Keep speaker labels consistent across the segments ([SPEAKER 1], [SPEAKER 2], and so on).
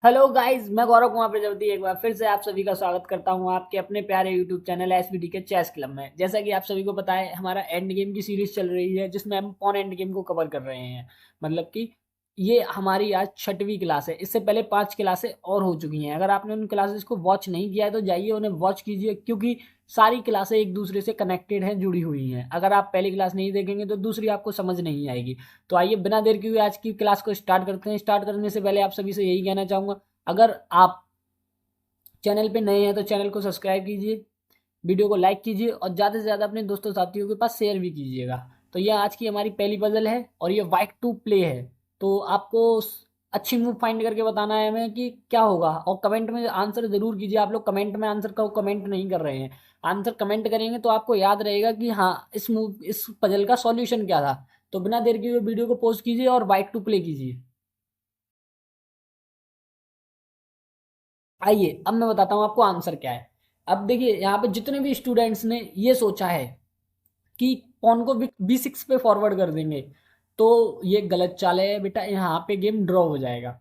[SPEAKER 1] Hello guys, मैं गौरव कुमार प्रजापति एक बार फिर से आप सभी का स्वागत करता हूं आपके अपने प्यारे यूट्यूब चैनल एसवीडी के चेस क्लब में। जैसा कि आप सभी को पता है, हमारा एंड गेम की सीरीज चल रही है जिसमें हम पॉन एंड गेम को कवर कर रहे हैं। मतलब कि ये हमारी आज 6वीं क्लास है। इससे पहले 5 क्लासें और हो चुकी हैं। अगर आपने उन क्लासेस को वॉच नहीं किया है तो जाइए उन्हें वॉच कीजिए, क्योंकि सारी क्लासें एक दूसरे से कनेक्टेड हैं, जुड़ी हुई हैं। अगर आप पहली क्लास नहीं देखेंगे तो दूसरी आपको समझ नहीं आएगी। तो आइए बिना देर किए हुए आज की क्लास को स्टार्ट करते हैं। स्टार्ट करने से पहले आप सभी से यही कहना चाहूँगा, अगर आप चैनल पे नए हैं तो चैनल को सब्सक्राइब कीजिए, वीडियो को लाइक कीजिए और ज़्यादा से ज़्यादा अपने दोस्तों साथियों के पास शेयर भी कीजिएगा। तो यह आज की हमारी पहली पजल है और ये वाइट टू प्ले है। तो आपको अच्छी मूव फाइंड करके बताना है हमें कि क्या होगा, और कमेंट में आंसर ज़रूर कीजिए। आप लोग कमेंट में आंसर का कमेंट नहीं कर रहे हैं। आंसर कमेंट करेंगे तो आपको याद रहेगा कि हाँ, इस पजल का सॉल्यूशन क्या था। तो बिना देर किए हुए वीडियो को पोस्ट कीजिए और वाइट टू प्ले कीजिए। आइए अब मैं बताता हूँ आपको आंसर क्या है। अब देखिए, यहाँ पे जितने भी स्टूडेंट्स ने ये सोचा है कि पॉन को B6 पे फॉरवर्ड कर देंगे, तो ये गलत चाल है बेटा। यहाँ पे गेम ड्रॉ हो जाएगा।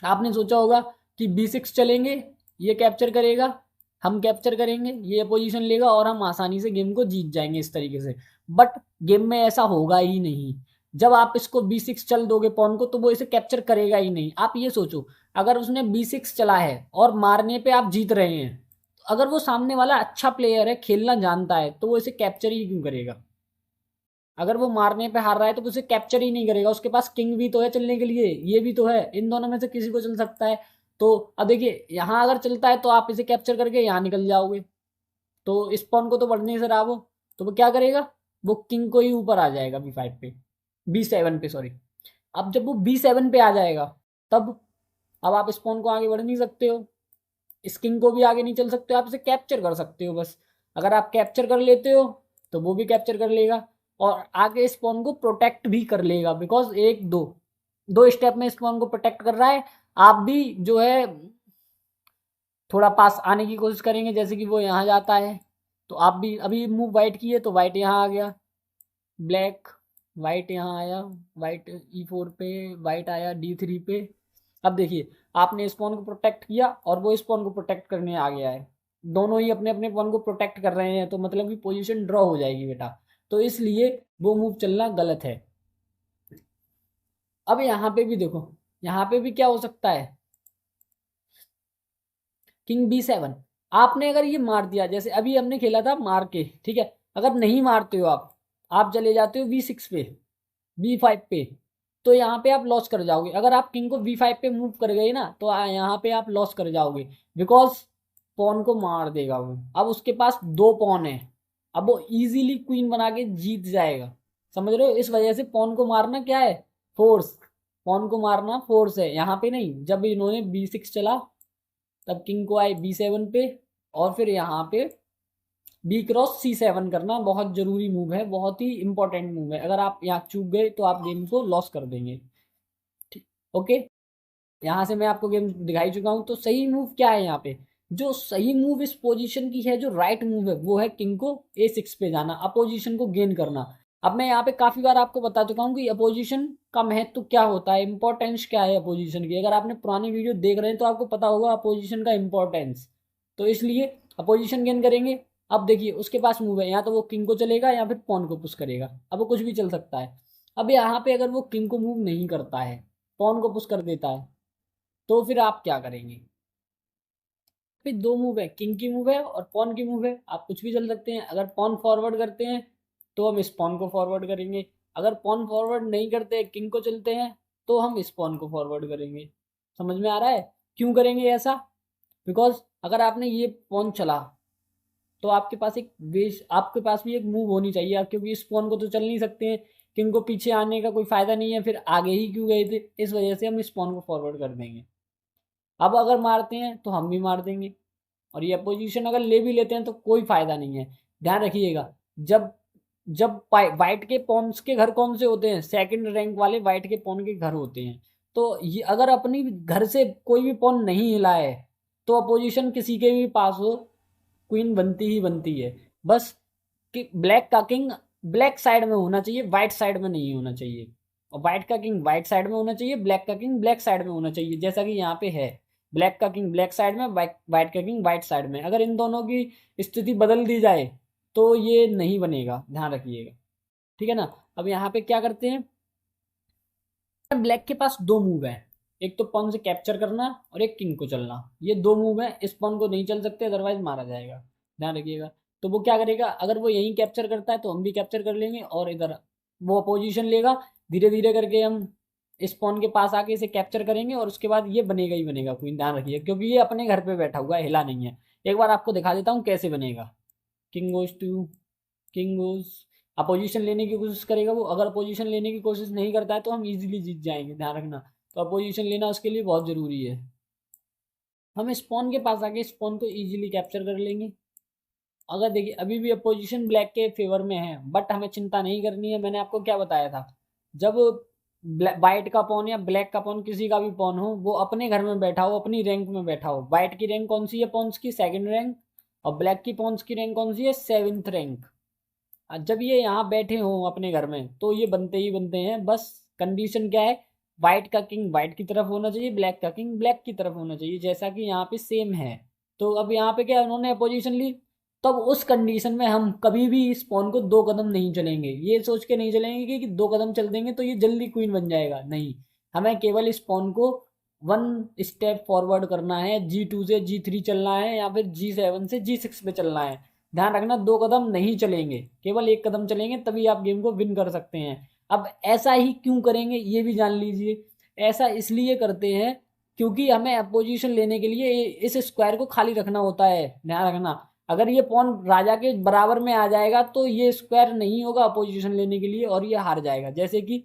[SPEAKER 1] आपने सोचा होगा कि B6 चलेंगे, ये कैप्चर करेगा, हम कैप्चर करेंगे, ये पोजीशन लेगा और हम आसानी से गेम को जीत जाएंगे इस तरीके से। बट गेम में ऐसा होगा ही नहीं। जब आप इसको B6 चल दोगे पॉन को, तो वो इसे कैप्चर करेगा ही नहीं। आप ये सोचो, अगर उसने B6 चला है और मारने पे आप जीत रहे हैं, तो अगर वो सामने वाला अच्छा प्लेयर है, खेलना जानता है, तो वो इसे कैप्चर ही क्यों करेगा? अगर वो मारने पे हार रहा है तो उसे कैप्चर ही नहीं करेगा। उसके पास किंग भी तो है चलने के लिए, ये भी तो है। इन दोनों में से किसी को चल सकता है। तो अब देखिए, यहाँ अगर चलता है तो आप इसे कैप्चर करके यहाँ निकल जाओगे, तो इस पॉन को तो बढ़ने से रहा वो। तो वो क्या करेगा? वो किंग को ही ऊपर आ जाएगा B5 पे, B7 पे, सॉरी। अब जब वो B7 पे आ जाएगा, तब अब आप इस पॉन को आगे बढ़ नहीं सकते हो, इस किंग को भी आगे नहीं चल सकते हो। आप इसे कैप्चर कर सकते हो बस। अगर आप कैप्चर कर लेते हो तो वो भी कैप्चर कर लेगा और आगे इस पॉन को प्रोटेक्ट भी कर लेगा, बिकॉज एक दो दो स्टेप में इस पॉन को प्रोटेक्ट कर रहा है। आप भी जो है थोड़ा पास आने की कोशिश करेंगे, जैसे कि वो यहाँ जाता है, तो आप भी अभी मूव वाइट की है तो वाइट यहाँ आ गया, ब्लैक, वाइट यहाँ आया, वाइट E4 पे, वाइट आया D3 पे। अब देखिए, आपने इस पॉन को प्रोटेक्ट किया और वो इस पॉन को प्रोटेक्ट करने आ गया है। दोनों ही अपने अपने पॉन को प्रोटेक्ट कर रहे हैं, तो मतलब कि पोजीशन ड्रॉ हो जाएगी बेटा। तो इसलिए वो मूव चलना गलत है। अब यहाँ पे भी देखो, यहाँ पे भी क्या हो सकता है, किंग B7। आपने अगर ये मार दिया, जैसे अभी हमने खेला था मार के, ठीक है। अगर नहीं मारते हो आप चले जाते हो B6 पे, B5 पे, तो यहाँ पे आप लॉस कर जाओगे। अगर आप किंग को B5 पे मूव कर गए ना, तो यहाँ पे आप लॉस कर जाओगे, बिकॉज पॉन को मार देगा वो। अब उसके पास दो पॉन है, अब वो इजीली क्वीन बना के जीत जाएगा। समझ रहे हो? इस वजह से पॉन को मारना क्या है, फोर्स। पॉन को मारना फोर्स है, यहाँ पे नहीं। जब इन्होंने B6 चला, तब किंग को आए B7 पे, और फिर यहाँ पे B×C7 करना बहुत जरूरी मूव है, बहुत ही इंपॉर्टेंट मूव है। अगर आप यहाँ चूक गए तो आप गेम को लॉस कर देंगे। ठीक, ओके। यहाँ से मैं आपको गेम दिखाई चुका हूँ। तो सही मूव क्या है यहाँ पे? जो सही मूव इस पोजीशन की है, जो राइट मूव है, वो है किंग को A6 पे जाना, अपोजिशन को गेन करना। अब मैं यहाँ पे काफी बार आपको बता चुका हूँ कि अपोजिशन का महत्व क्या होता है, इंपॉर्टेंस क्या है अपोजिशन की। अगर आपने पुरानी वीडियो देख रहे हैं तो आपको पता होगा अपोजिशन का इंपॉर्टेंस। तो इसलिए अपोजिशन गेन करेंगे। अब देखिए, उसके पास मूव है, या तो वो किंग को चलेगा या फिर पॉन को पुश करेगा। अब वो कुछ भी चल सकता है। अब यहाँ पे अगर वो किंग को मूव नहीं करता है, पॉन को पुश कर देता है, तो फिर आप क्या करेंगे? फिर दो मूव है, किंग की मूव है और पॉन की मूव है। आप कुछ भी चल सकते हैं। अगर पॉन फॉरवर्ड करते हैं तो हम इस पॉन को फॉरवर्ड करेंगे। अगर पॉन फॉरवर्ड नहीं करते, किंग को चलते हैं, तो हम इस पॉन को फॉरवर्ड करेंगे। समझ में आ रहा है क्यों करेंगे ऐसा? बिकॉज अगर आपने ये पॉन चला, तो आपके पास भी एक मूव होनी चाहिए आप, क्योंकि इस पॉन को तो चल नहीं सकते हैं। किंग को पीछे आने का कोई फायदा नहीं है, फिर आगे ही क्यों गए थे? इस वजह से हम इस पॉन को फॉरवर्ड कर देंगे। अब अगर मारते हैं तो हम भी मार देंगे, और ये पोजीशन अगर ले भी लेते हैं तो कोई फायदा नहीं है। ध्यान रखिएगा, जब जब वाइट के पॉन्स के घर कौन से होते हैं? सेकंड रैंक वाले वाइट के पॉन के घर होते हैं। तो ये अगर अपनी घर से कोई भी पॉन नहीं हिला है, तो अपोजिशन किसी के भी पास हो, क्वीन बनती ही बनती है। बस कि ब्लैक का किंग ब्लैक साइड में होना चाहिए, व्हाइट साइड में नहीं होना चाहिए। और व्हाइट का किंग व्हाइट साइड में होना चाहिए, ब्लैक का किंग ब्लैक साइड में होना चाहिए, जैसा कि यहाँ पे है। ब्लैक का किंग ब्लैक साइड में, वाइट का किंग वाइट साइड में। अगर इन दोनों की स्थिति बदल दी जाए तो ये नहीं बनेगा, ध्यान रखिएगा, ठीक है ना। अब यहाँ पे क्या करते हैं, ब्लैक के पास दो मूव है, एक तो पॉन से कैप्चर करना और एक किंग को चलना, ये दो मूव है। इस पॉन को नहीं चल सकते, अदरवाइज मारा जाएगा, ध्यान रखिएगा। तो वो क्या करेगा, अगर वो यहीं कैप्चर करता है तो हम भी कैप्चर कर लेंगे, और इधर वो पोजीशन लेगा, धीरे धीरे करके हम इस पॉन के पास आके इसे कैप्चर करेंगे, और उसके बाद ये बनेगा ही बनेगा क्वीन, ध्यान रखिए, क्योंकि ये अपने घर पे बैठा हुआ है, हिला नहीं है। एक बार आपको दिखा देता हूँ कैसे बनेगा। King goes to, king goes, opposition लेने की कोशिश करेगा वो। अगर अपोजिशन लेने की कोशिश नहीं करता है तो हम इजीली जीत जाएंगे, ध्यान रखना। तो अपोजिशन लेना उसके लिए बहुत ज़रूरी है। हम स्पॉन के पास आके स्पॉन को इजीली कैप्चर कर लेंगे। अगर देखिए अभी भी अपोजिशन ब्लैक के फेवर में है, बट हमें चिंता नहीं करनी है। मैंने आपको क्या बताया था, जब वाइट का पॉन या ब्लैक का पॉन, किसी का भी पॉन हो, वो अपने घर में बैठा हो, अपनी रैंक में बैठा हो। वाइट की रैंक कौन सी है पॉन्स की, सेकंड रैंक, और ब्लैक की पॉन्स की रैंक कौन सी है, सेवंथ रैंक। जब ये यहाँ बैठे हों अपने घर में तो ये बनते ही बनते हैं। बस कंडीशन क्या है, वाइट का किंग वाइट की तरफ होना चाहिए, ब्लैक का किंग ब्लैक की तरफ होना चाहिए, जैसा कि यहाँ पे सेम है। तो अब यहाँ पे क्या उन्होंने पोजीशन ली, तब उस कंडीशन में हम कभी भी इस पॉन को दो कदम नहीं चलेंगे। ये सोच के नहीं चलेंगे कि दो कदम चल देंगे तो ये जल्दी क्वीन बन जाएगा, नहीं। हमें केवल इस पॉन को वन स्टेप फॉरवर्ड करना है, G2 से G3 चलना है, या फिर G7 से G6 पे चलना है। ध्यान रखना, दो कदम नहीं चलेंगे, केवल एक कदम चलेंगे, तभी आप गेम को विन कर सकते हैं। अब ऐसा ही क्यों करेंगे ये भी जान लीजिए। ऐसा इसलिए करते हैं क्योंकि हमें अपोजिशन लेने के लिए इस स्क्वायर को खाली रखना होता है, ध्यान रखना। अगर ये पॉन राजा के बराबर में आ जाएगा तो ये स्क्वायर नहीं होगा अपोजिशन लेने के लिए, और ये हार जाएगा। जैसे कि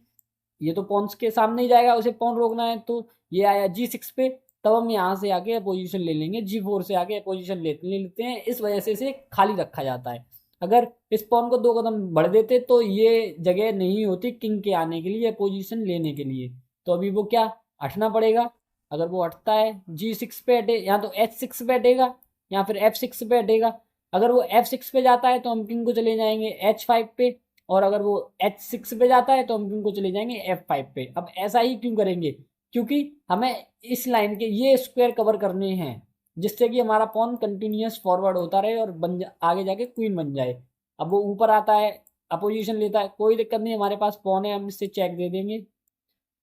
[SPEAKER 1] ये तो पॉन्स के सामने ही जाएगा, उसे पॉन रोकना है, तो ये आया G6 पे, तब हम यहाँ से आके पोजीशन ले लेंगे, G4 से आके पोजीशन ले लेते हैं। इस वजह से इसे खाली रखा जाता है। अगर इस पॉन को दो कदम बढ़ देते तो ये जगह नहीं होती किंग के आने के लिए, पोजीशन लेने के लिए। तो अभी वो क्या हटना पड़ेगा। अगर वो हटता है G6 पे हटे, या तो H6 पे हटेगा, या फिर F6 पे हटेगा। अगर वो F6 पे जाता है तो हम किंग को चले जाएंगे H5 पे, और अगर वो H6 पे जाता है तो हम किंग को चले जाएंगे F5 पे। अब ऐसा ही क्यों करेंगे, क्योंकि हमें इस लाइन के ये स्क्वायर कवर करने हैं, जिससे कि हमारा पॉन कंटिन्यूस फॉरवर्ड होता रहे और आगे जाके क्वीन बन जाए। अब वो ऊपर आता है, अपोजिशन लेता है, कोई दिक्कत नहीं, हमारे पास पॉन है, हम इससे चेक दे देंगे।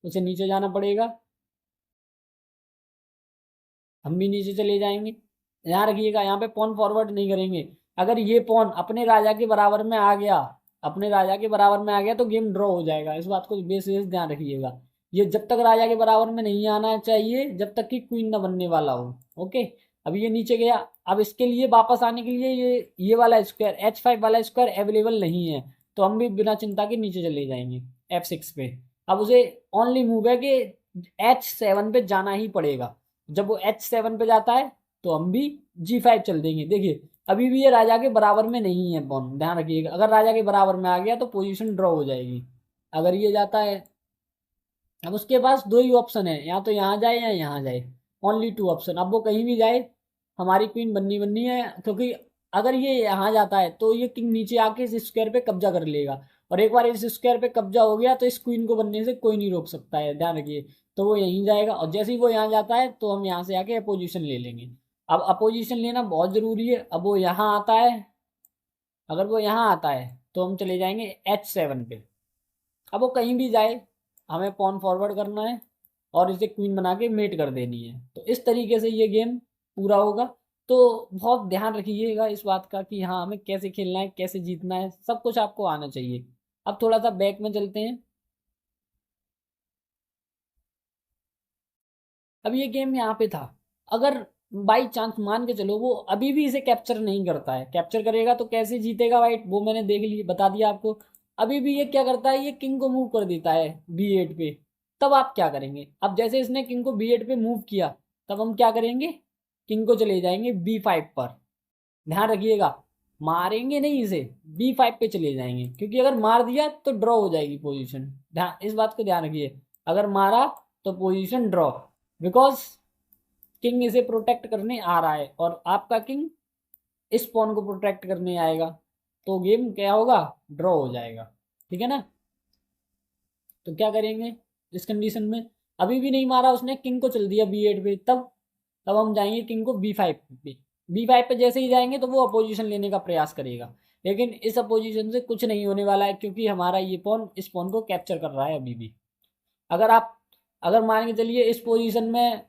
[SPEAKER 1] उसे नीचे जाना पड़ेगा, हम भी नीचे चले जाएंगे। ध्यान रखिएगा, यहाँ पे पॉन फॉरवर्ड नहीं करेंगे। अगर ये पॉन अपने राजा के बराबर में आ गया, अपने राजा के बराबर में आ गया तो गेम ड्रॉ हो जाएगा। इस बात को बेसिस ध्यान रखिएगा। ये जब तक राजा के बराबर में नहीं आना चाहिए, जब तक कि क्वीन ना बनने वाला हो। ओके, अब ये नीचे गया। अब इसके लिए वापस आने के लिए ये वाला स्क्वायर, H5 वाला स्क्वायर अवेलेबल नहीं है, तो हम भी बिना चिंता के नीचे चले जाएंगे F6 पे। अब उसे ओनली मूव है कि H7 पे जाना ही पड़ेगा। जब वो H7 पे जाता है तो हम भी G5 चल देंगे। देखिए अभी भी ये राजा के बराबर में नहीं है पॉन, ध्यान रखिएगा। अगर राजा के बराबर में आ गया तो पोजीशन ड्रॉ हो जाएगी। अगर ये जाता है, अब उसके पास दो ही ऑप्शन है, या तो यहाँ जाए या यहाँ जाए, ओनली टू ऑप्शन। अब वो कहीं भी जाए, हमारी क्वीन बननी बननी है, क्योंकि अगर ये यहाँ जाता है तो ये किंग नीचे आके इस स्क्वायर पे कब्जा कर लेगा, और एक बार इस स्क्वायर पे कब्जा हो गया तो इस क्वीन को बनने से कोई नहीं रोक सकता है, ध्यान रखिए। तो वो यहीं जाएगा, और जैसे ही वो यहाँ जाता है तो हम यहाँ से आके अपोजिशन ले लेंगे। अब अपोजिशन लेना बहुत ज़रूरी है। अब वो यहाँ आता है, अगर वो यहाँ आता है तो हम चले जाएंगे H7 पे। अब वो कहीं भी जाए, हमें पॉन फॉरवर्ड करना है और इसे क्वीन बना के मेट कर देनी है। तो इस तरीके से ये गेम पूरा होगा। तो बहुत ध्यान रखिएगा इस बात का कि हाँ हमें कैसे खेलना है, कैसे जीतना है, सब कुछ आपको आना चाहिए। अब थोड़ा सा बैक में चलते हैं। अब ये गेम यहाँ पे था, अगर बाई चांस मान के चलो वो अभी भी इसे कैप्चर नहीं करता है, कैप्चर करेगा तो कैसे जीतेगा वाइट, वो मैंने देख लिया, बता दिया आपको। अभी भी ये क्या करता है, ये किंग को मूव कर देता है B8 पे। तब आप क्या करेंगे, अब जैसे इसने किंग को B8 पे मूव किया, तब हम क्या करेंगे, किंग को चले जाएंगे B5 पर। ध्यान रखिएगा, मारेंगे नहीं इसे, B5 पे चले जाएंगे, क्योंकि अगर मार दिया तो ड्रॉ हो जाएगी पोजीशन। ध्यान, इस बात को ध्यान रखिए, अगर मारा तो पोजीशन ड्रॉ, बिकॉज किंग इसे प्रोटेक्ट करने आ रहा है और आपका किंग इस पॉन को प्रोटेक्ट करने आएगा, तो गेम क्या होगा, ड्रॉ हो जाएगा। ठीक है ना। तो क्या करेंगे इस कंडीशन में, अभी भी नहीं मारा उसने, किंग को चल दिया B8 पे, तब तब हम जाएंगे किंग को B5 पे। B5 पे जैसे ही जाएंगे तो वो अपोजिशन लेने का प्रयास करेगा, लेकिन इस अपोजिशन से कुछ नहीं होने वाला है, क्योंकि हमारा ये पॉन इस पॉन को कैप्चर कर रहा है अभी भी। अगर आप अगर मान के चलिए इस पोजीशन में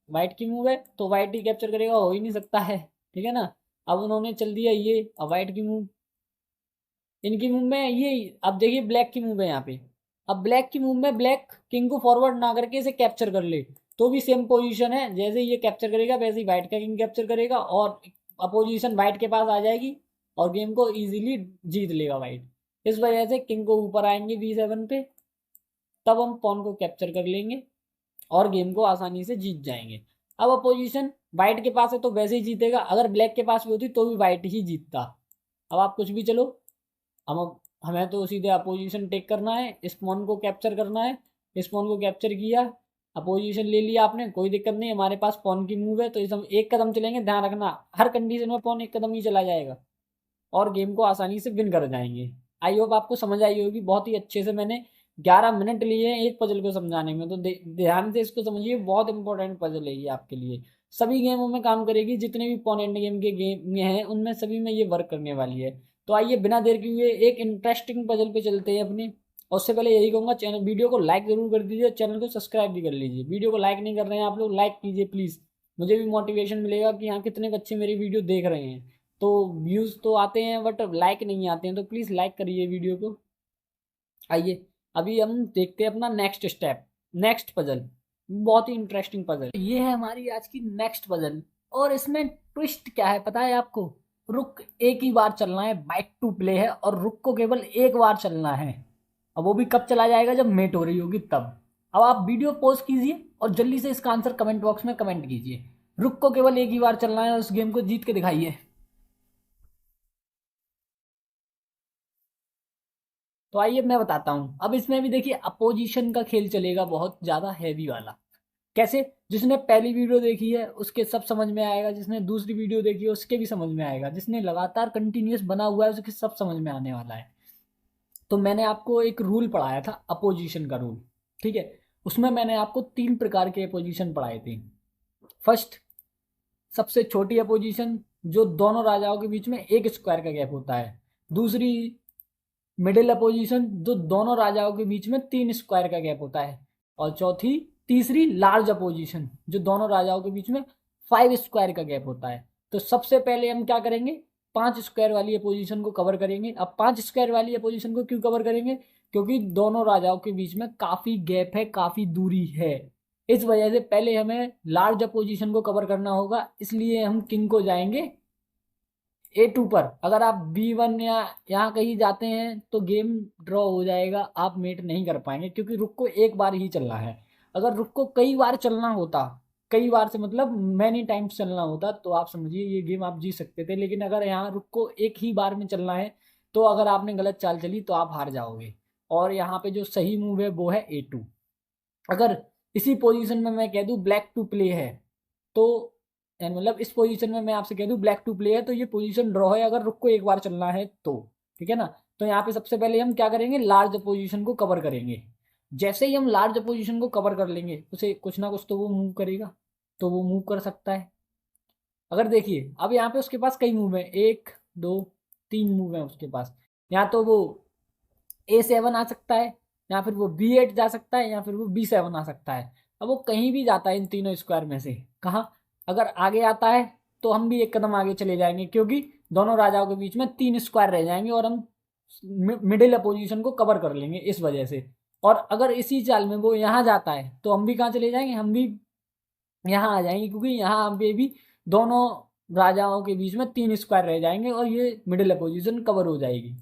[SPEAKER 1] वाइट की मूव है तो वाइट ही कैप्चर करेगा, हो ही नहीं सकता है, ठीक है ना। अब उन्होंने चल दिया ये, अब वाइट की मूव, इनकी मूव में ये, अब देखिए ब्लैक की मूव है यहाँ पे। अब ब्लैक की मूव में ब्लैक किंग को फॉरवर्ड ना करके इसे कैप्चर कर ले तो भी सेम पोजीशन है, जैसे ये कैप्चर करेगा वैसे ही वाइट का किंग कैप्चर करेगा और अपोजिशन वाइट के पास आ जाएगी और गेम को इजीली जीत लेगा वाइट। इस वजह से किंग को ऊपर आएंगे B7 पे, तब हम पॉन को कैप्चर कर लेंगे और गेम को आसानी से जीत जाएंगे। अब अपोजिशन वाइट के पास है तो वैसे ही जीतेगा, अगर ब्लैक के पास भी होती तो भी वाइट ही जीतता। अब आप कुछ भी चलो, हम हमें तो सीधे अपोजिशन टेक करना है, इस पॉन को कैप्चर करना है। इस पॉन को कैप्चर किया, अपोजिशन ले लिया आपने, कोई दिक्कत नहीं, हमारे पास पॉन की मूव है तो इस हम एक कदम चलेंगे, ध्यान रखना हर कंडीशन में पॉन एक कदम ही चला जाएगा और गेम को आसानी से विन कर जाएंगे। आई होप आपको समझ आई होगी, बहुत ही अच्छे से मैंने 11 मिनट लिए हैं एक पजल को समझाने में, तो ध्यान से इसको समझिए, बहुत इंपॉर्टेंट पजल है ये आपके लिए। सभी गेमों में काम करेगी, जितने भी पोनेंट गेम के गेम में हैं उनमें सभी में ये वर्क करने वाली है। तो आइए बिना देर किए हुए एक इंटरेस्टिंग पजल पे चलते हैं अपने। और उससे पहले यही कहूँगा, चैनल वीडियो को लाइक जरूर कर दीजिए, चैनल को सब्सक्राइब भी कर लीजिए। वीडियो को लाइक नहीं कर रहे हैं आप लोग, लाइक कीजिए प्लीज़, मुझे भी मोटिवेशन मिलेगा कि हाँ कितने बच्चे मेरी वीडियो देख रहे हैं। तो व्यूज़ तो आते हैं बट लाइक नहीं आते हैं, तो प्लीज़ लाइक करिए वीडियो को। आइए अभी हम देखते हैं अपना नेक्स्ट स्टेप, नेक्स्ट पजल, बहुत ही इंटरेस्टिंग पजल ये है हमारी आज की नेक्स्ट पजल। और इसमें ट्विस्ट क्या है पता है आपको? रुक एक ही बार चलना है, बाइट टू प्ले है और रुक को केवल एक बार चलना है। अब वो भी कब चला जाएगा? जब मेट हो रही होगी तब। अब आप वीडियो पॉज कीजिए और जल्दी से इसका आंसर कमेंट बॉक्स में कमेंट कीजिए। रुक को केवल एक ही बार चलना है और उस गेम को जीत के दिखाइए। तो आइए मैं बताता हूँ। अब इसमें भी देखिए अपोजिशन का खेल चलेगा, बहुत ज़्यादा हैवी वाला। कैसे? जिसने पहली वीडियो देखी है उसके सब समझ में आएगा, जिसने दूसरी वीडियो देखी है उसके भी समझ में आएगा, जिसने लगातार कंटिन्यूस बना हुआ है उसके सब समझ में आने वाला है। तो मैंने आपको एक रूल पढ़ाया था, अपोजिशन का रूल, ठीक है। उसमें मैंने आपको 3 प्रकार के अपोजिशन पढ़ाए थे। फर्स्ट, सबसे छोटी अपोजिशन जो दोनों राजाओं के बीच में एक स्क्वायर का गैप होता है। दूसरी, मिडिल अपोजिशन जो दोनों राजाओं के बीच में 3 स्क्वायर का गैप होता है। और तीसरी लार्ज अपोजिशन जो दोनों राजाओं के बीच में 5 स्क्वायर का गैप होता है। तो सबसे पहले हम क्या करेंगे, 5 स्क्वायर वाली अपोजिशन को कवर करेंगे। अब 5 स्क्वायर वाली अपोजिशन को क्यों कवर करेंगे? क्योंकि दोनों राजाओं के बीच में काफ़ी गैप है, काफ़ी दूरी है। इस वजह से पहले हमें लार्ज अपोजिशन को कवर करना होगा, इसलिए हम किंग को जाएंगे A2 पर। अगर आप B1 या यहाँ कहीं जाते हैं तो गेम ड्रॉ हो जाएगा, आप मेट नहीं कर पाएंगे, क्योंकि रुक को एक बार ही चलना है। अगर रुक को कई बार चलना होता, कई बार से मतलब मैनी टाइम्स चलना होता, तो आप समझिए ये गेम आप जीत सकते थे। लेकिन अगर यहाँ रुक को एक ही बार में चलना है तो अगर आपने गलत चाल चली तो आप हार जाओगे। और यहाँ पे जो सही मूव है वो है A2। अगर इसी पोजीशन में मैं कह दूँ ब्लैक टू प्ले है तो, यानी मतलब इस पोजीशन में मैं आपसे कह दूं ब्लैक टू प्ले है, तो ये पोजीशन ड्रॉ है अगर रुक को एक बार चलना है तो, ठीक है ना। तो यहाँ पे सबसे पहले हम क्या करेंगे, लार्ज पोजीशन को कवर करेंगे। जैसे ही हम लार्ज पोजीशन को कवर कर लेंगे उसे कुछ ना कुछ तो वो मूव करेगा, तो वो मूव कर सकता है। अगर देखिए अब यहाँ पे उसके पास कई मूव है, 1 2 3 मूव है उसके पास। या तो वो A7 आ सकता है, या फिर वो B8 जा सकता है, या फिर वो B7 आ सकता है। अब वो कहीं भी जाता है इन तीनों स्क्वायर में से, कहाँ? अगर आगे आता है तो हम भी एक कदम आगे चले जाएंगे, क्योंकि दोनों राजाओं के बीच में 3 स्क्वायर रह जाएंगे और हम मिडिल अपोजिशन को कवर कर लेंगे इस वजह से। और अगर इसी चाल में वो यहाँ जाता है तो हम भी कहाँ चले जाएंगे, हम भी यहाँ आ जाएंगे, क्योंकि यहाँ पे भी दोनों राजाओं के बीच में 3 स्क्वायर रह जाएंगे और ये मिडिल अपोजिशन कवर हो जाएगी।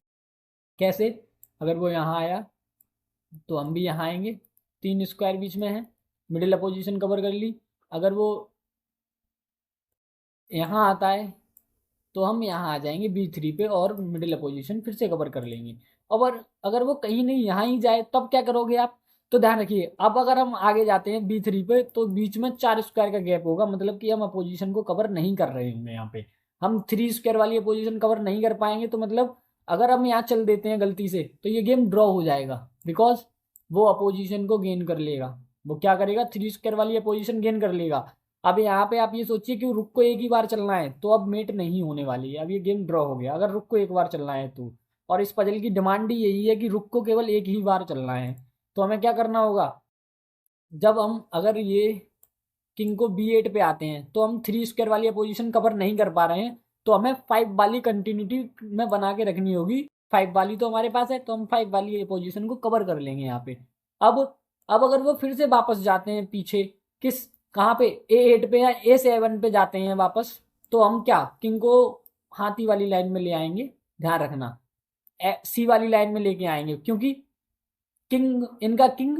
[SPEAKER 1] कैसे? अगर वो यहाँ आया तो हम भी यहाँ आएंगे, 3 स्क्वायर बीच में है, मिडिल अपोजिशन कवर कर ली। अगर वो यहाँ आता है तो हम यहाँ आ जाएंगे B3 पे और मिडिल अपोजिशन फिर से कवर कर लेंगे। और अगर वो कहीं नहीं यहाँ ही जाए तब क्या करोगे आप? तो ध्यान रखिए, अब अगर हम आगे जाते हैं B3 पे तो बीच में 4 स्क्वायर का गैप होगा, मतलब कि हम अपोजिशन को कवर नहीं कर रहे होंगे। यहाँ पे हम 3 स्क्वायर वाली अपोजिशन कवर नहीं कर पाएंगे, तो मतलब अगर हम यहाँ चल देते हैं गलती से तो ये गेम ड्रॉ हो जाएगा, बिकॉज वो अपोजिशन को गेन कर लेगा। वो क्या करेगा, 3 स्क्वायर वाली अपोजिशन गेन कर लेगा। अब यहाँ पे आप ये सोचिए कि रुक को एक ही बार चलना है, तो अब मेट नहीं होने वाली है, अब ये गेम ड्रॉ हो गया अगर रुक को एक बार चलना है तो। और इस पजल की डिमांड ही यही है कि रुक को केवल एक ही बार चलना है। तो हमें क्या करना होगा, जब हम अगर ये किंग को B8 पे आते हैं तो हम 3 स्क्वायर वाली पोजीशन कवर नहीं कर पा रहे हैं, तो हमें 5 वाली कंटिन्यूटी में बना के रखनी होगी। 5 वाली तो हमारे पास है, तो हम 5 वाली पोजीशन को कवर कर लेंगे यहाँ पे। अब अब अगर वो फिर से वापस जाते हैं पीछे, किस कहाँ पे A8 पे या A7 पे जाते हैं वापस, तो हम क्या किंग को हाथी वाली लाइन में ले आएंगे। ध्यान रखना C वाली लाइन में लेके आएंगे, क्योंकि इनका किंग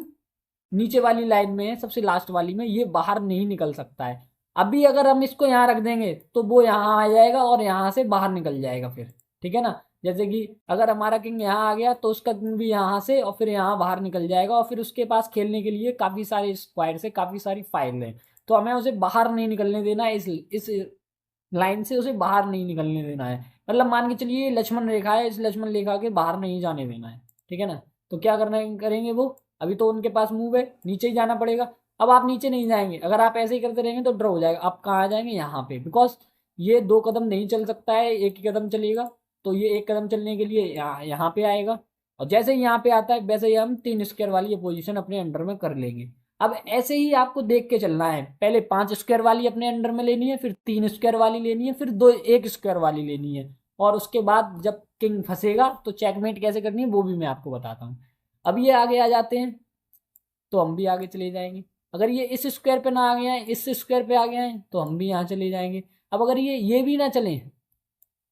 [SPEAKER 1] नीचे वाली लाइन में है, सबसे लास्ट वाली में, ये बाहर नहीं निकल सकता है। अभी अगर हम इसको यहाँ रख देंगे तो वो यहाँ आ जाएगा और यहाँ से बाहर निकल जाएगा फिर, ठीक है ना। जैसे कि अगर हमारा किंग यहाँ आ गया तो उसका किंग भी यहाँ से और फिर यहाँ बाहर निकल जाएगा, और फिर उसके पास खेलने के लिए काफ़ी सारे स्क्वायर से काफ़ी सारी फाइल है, तो हमें उसे बाहर नहीं निकलने देना है। इस लाइन से उसे बाहर नहीं निकलने देना है। मतलब मान के चलिए लक्ष्मण रेखा है, इस लक्ष्मण रेखा के बाहर नहीं जाने देना है, ठीक है ना। तो क्या करना करेंगे वो, अभी तो उनके पास मूव है, नीचे ही जाना पड़ेगा। अब आप नीचे नहीं जाएंगे, अगर आप ऐसे ही करते रहेंगे तो ड्रॉ हो जाएगा। आप कहाँ आ जाएंगे, यहाँ पे, बिकॉज ये 2 कदम नहीं चल सकता है, एक ही कदम चलेगा। तो ये 1 कदम चलने के लिए यहाँ पे आएगा, और जैसे ही यहाँ पे आता है वैसे ही हम 3 स्क्वायर वाली ये पोजीशन अपने अंडर में कर लेंगे। अब ऐसे ही आपको देख के चलना है, पहले 5 स्क्वायर वाली अपने अंडर में लेनी है, फिर 3 स्क्वायर वाली लेनी है, फिर 1 स्क्वायर वाली लेनी है, और उसके बाद जब किंग फंसेगा तो चेकमेट कैसे करनी है वो भी मैं आपको बताता हूँ। अब ये आगे आ जाते हैं तो हम भी आगे चले जाएंगे। अगर ये इस स्क्वायर पे ना आ गए हैं, इस स्क्वायर पे आ गए हैं, तो हम भी यहाँ चले जाएंगे। अब अगर ये भी ना चले,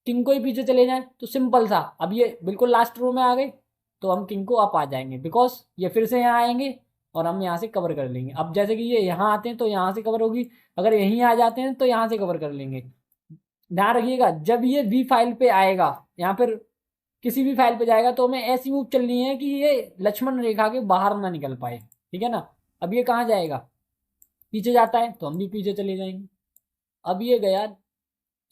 [SPEAKER 1] किंग को ही पीछे चले जाएं, तो सिंपल सा, अब ये बिल्कुल लास्ट रो में आ गए तो हम किंग को अप आ जाएंगे, बिकॉज ये फिर से यहाँ आएंगे और हम यहाँ से कवर कर लेंगे। अब जैसे कि ये यहाँ आते हैं तो यहाँ से कवर होगी, अगर यहीं आ जाते हैं तो यहाँ से कवर कर लेंगे। ध्यान रखिएगा, जब ये V फाइल पे आएगा, यहाँ पर किसी भी फाइल पे जाएगा, तो हमें ऐसी मूव चलनी है कि ये लक्ष्मण रेखा के बाहर ना निकल पाए, ठीक है ना। अब ये कहाँ जाएगा, पीछे जाता है तो हम भी पीछे चले जाएंगे। अब ये गया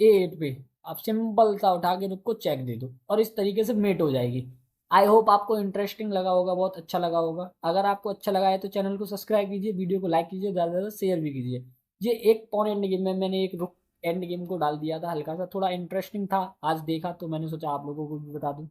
[SPEAKER 1] A8 पे, आप सिंपल सा उठा के रुक को चेक दे दो और इस तरीके से मेट हो जाएगी। आई होप आपको इंटरेस्टिंग लगा होगा, बहुत अच्छा लगा होगा। अगर आपको अच्छा लगा है तो चैनल को सब्सक्राइब कीजिए, वीडियो को लाइक कीजिए, ज़्यादा से ज़्यादा शेयर भी कीजिए। ये एक पॉन एंड गेम में मैंने एक रुक एंड गेम को डाल दिया था, हल्का सा थोड़ा इंटरेस्टिंग था, आज देखा तो मैंने सोचा आप लोगों को भी बता दूँ।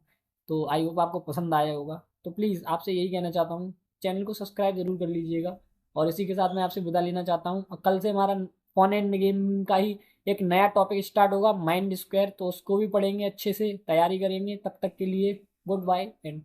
[SPEAKER 1] तो आई होप आपको पसंद आया होगा। तो प्लीज़ आपसे यही कहना चाहता हूँ, चैनल को सब्सक्राइब जरूर कर लीजिएगा। और इसी के साथ मैं आपसे विदा लेना चाहता हूँ। कल से हमारा पॉन एंड गेम का ही एक नया टॉपिक स्टार्ट होगा, माइंड स्क्वायर, तो उसको भी पढ़ेंगे, अच्छे से तैयारी करेंगे। तब तक के लिए गुड बाय एंड